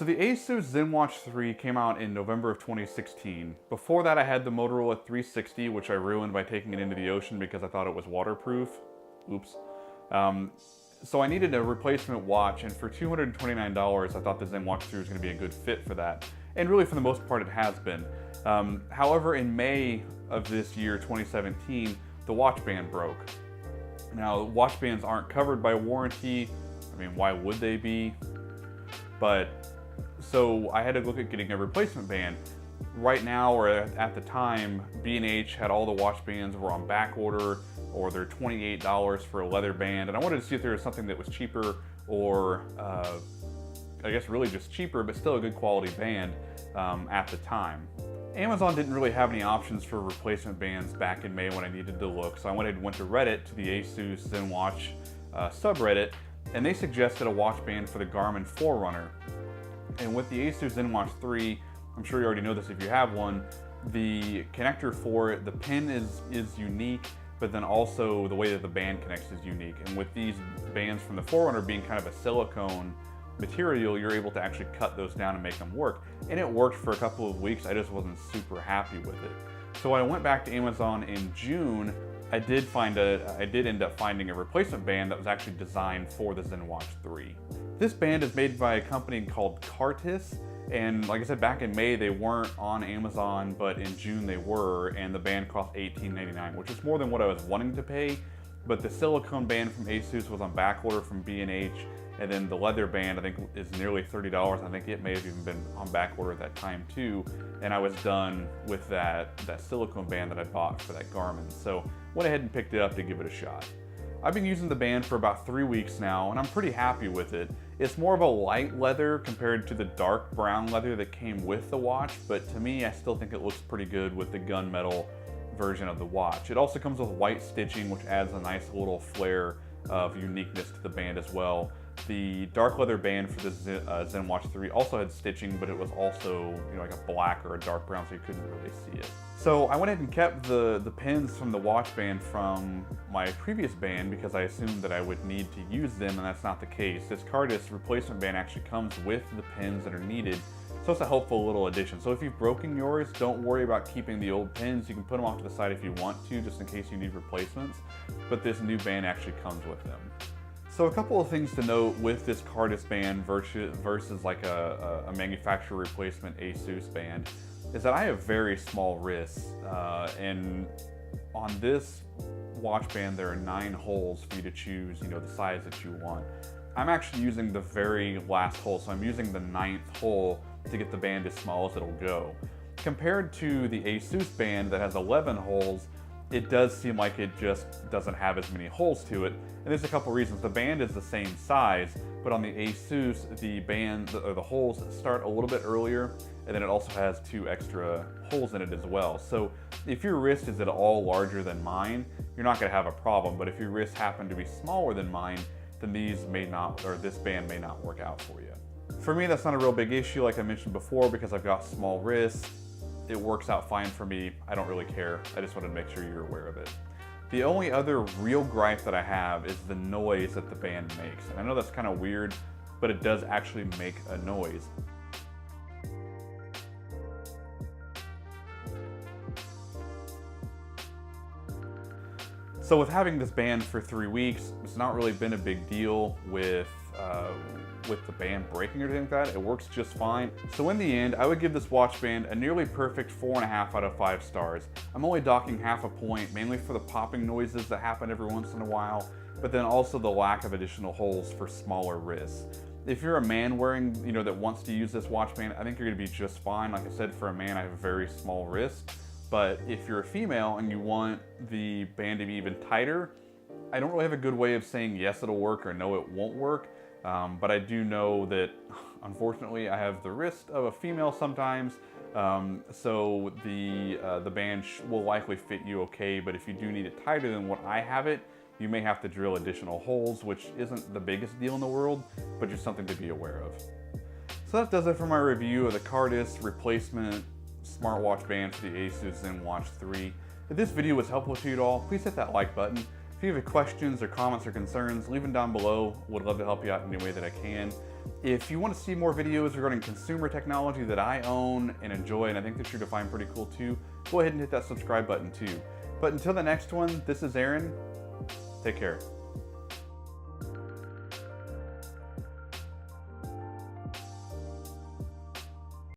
So the ASUS ZenWatch 3 came out in November of 2016. Before that I had the Motorola 360, which I ruined by taking it into the ocean because I thought it was waterproof. Oops. So I needed a replacement watch, and for $229 I thought the ZenWatch 3 was going to be a good fit for that. And really for the most part it has been. However, in May of this year, 2017, the watch band broke. Now, watch bands aren't covered by warranty. I mean, why would they be? But so I had to look at getting a replacement band. Right now, or at the time, B&H had all the watch bands were on back order, or they're $28 for a leather band, and I wanted to see if there was something that was cheaper, or I guess really just cheaper, but still a good quality band at the time. Amazon didn't really have any options for replacement bands back in May when I needed to look, so I went to Reddit, to the ASUS ZenWatch subreddit, and they suggested a watch band for the Garmin Forerunner. And with the ASUS ZenWatch 3, I'm sure you already know this if you have one, the connector for it, the pin is unique, but then also the way that the band connects is unique. And with these bands from the Forerunner being kind of a silicone material, you're able to actually cut those down and make them work. And it worked for a couple of weeks. I just wasn't super happy with it. So when I went back to Amazon in June, I did end up finding a replacement band that was actually designed for the ZenWatch 3. This band is made by a company called Kartice, and like I said, back in May they weren't on Amazon, but in June they were, and the band cost $18.99, which is more than what I was wanting to pay. But the silicone band from ASUS was on back order from B&H, and then the leather band I think is nearly $30. I think it may have even been on back order at that time too, and I was done with that silicone band that I bought for that Garmin. So went ahead and picked it up to give it a shot. I've been using the band for about 3 weeks now, and I'm pretty happy with it. It's more of a light leather compared to the dark brown leather that came with the watch, but to me, I still think it looks pretty good with the gunmetal version of the watch. It also comes with white stitching, which adds a nice little flair of uniqueness to the band as well. The dark leather band for the ZenWatch 3 also had stitching, but it was also, like a black or a dark brown, so you couldn't really see it. So I went ahead and kept the pins from the watch band from my previous band because I assumed that I would need to use them, and that's not the case. This Kartice replacement band actually comes with the pins that are needed, so it's a helpful little addition. So if you've broken yours, don't worry about keeping the old pins. You can put them off to the side if you want to, just in case you need replacements, but this new band actually comes with them. So a couple of things to note with this Kartice band versus like a manufacturer replacement ASUS band is that I have very small wrists, and on this watch band there are 9 holes for you to choose, the size that you want. I'm actually using the very last hole, so I'm using the 9th hole to get the band as small as it'll go. Compared to the ASUS band that has 11 holes, it does seem like it just doesn't have as many holes to it. And there's a couple reasons. The band is the same size, but on the ASUS, the holes start a little bit earlier, and then it also has 2 extra holes in it as well. So if your wrist is at all larger than mine, you're not gonna have a problem. But if your wrists happen to be smaller than mine, then this band may not work out for you. For me, that's not a real big issue, like I mentioned before, because I've got small wrists. It works out fine for me. I don't really care. I just wanted to make sure you're aware of it. The only other real gripe that I have is the noise that the band makes. And I know that's kind of weird, but it does actually make a noise. So with having this band for 3 weeks, it's not really been a big deal with the band breaking or anything like that. It works just fine. So in the end, I would give this watch band a nearly perfect 4.5 out of 5 stars. I'm only docking half a point, mainly for the popping noises that happen every once in a while, but then also the lack of additional holes for smaller wrists. If you're a man wearing, that wants to use this watch band, I think you're gonna be just fine. Like I said, for a man, I have very small wrists. But if you're a female and you want the band to be even tighter, I don't really have a good way of saying yes, it'll work or no, it won't work. But I do know that, unfortunately, I have the wrist of a female sometimes, so the band will likely fit you okay, but if you do need it tighter than what I have it, you may have to drill additional holes, which isn't the biggest deal in the world, but just something to be aware of. So that does it for my review of the Kartice replacement smartwatch band for the ASUS ZenWatch 3. If this video was helpful to you at all, please hit that like button. If If you have any questions or comments or concerns, leave them down below. Would love to help you out in any way that I can. If you want to see more videos regarding consumer technology that I own and enjoy, and I think that you're going to find pretty cool too, go ahead and hit that subscribe button too. But until the next one, this is Aaron. Take care.